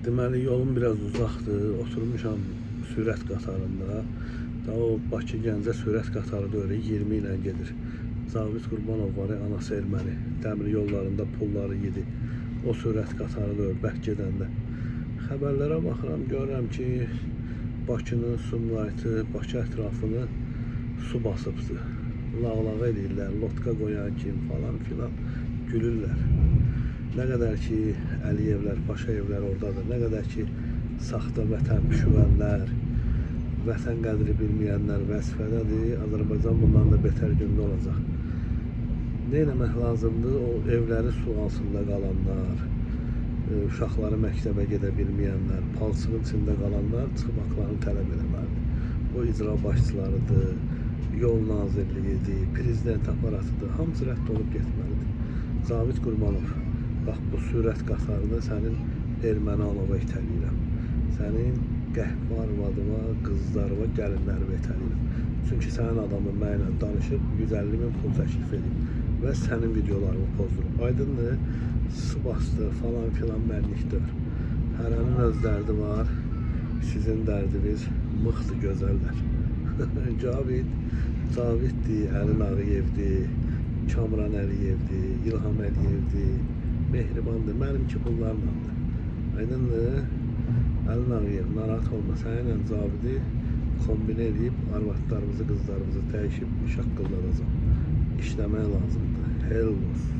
Deməli yolum biraz uzaqdır. Oturmuşam sürət qatarında. Daha o Bakı Gəncə sürət qatarı da öyle 20 ilə gedir. Zavit Qurbanov var ya, anası erməni. Dəmir yollarında pulları yedi. O sürət qatarı da öyle bək gedəndə. Xəbərlərə baxıram, görürəm ki, Bakının Sumqayıtı, Bakı ətrafını su basıbdır. Lağlağı edirlər, lotka qoyan kim falan filan gülürlər. Ne kadar ki Əliyevlər, Paşayevlər oradadır, ne kadar ki saxta vətən düşmənlər, vətən qədri bilməyənlər vəzifədədir, Azərbaycan bundan da betər gündə olacaq. Ne eləmək lazımdır? O evləri su altında qalanlar, uşaqları məktəbə gedə bilməyənlər, palçığın içində qalanlar çıxıb haqlarını tələb eləməlidir. O icra başçılarıdır, yol nazirliyidir, prezident aparatıdır, hamısı rədd olub getməlidir. Zavit Qurbanov, bax bu sürət qatarını sənin erməni anova itəliyirəm. Sənin qəhvə arvadıma, qızlarıma, gəlinlərime itəliyirəm. Çünki sənin adamın mənlə danışıb 150.000 pul təklif edib və sənin videolarımı pozdurub. Aydındır, su bastı falan filan mənlikdir. Hərənin öz dərdi var, sizin dərdiniz mıxdır gözəllər. Caviddir, Əlin Ağıyevdir, Kamran Əliyevdir, İlham Əliyevdir, Mehribandır, mənimki bunlarlandır. Aydındır, Əlin Ağıyev narahat olma, səninlə Cavidi kombinə edib arvadlarımızı, qızlarımızı dəyişib şaqqıldadacaq. İşləmək lazımdır, hell olsun.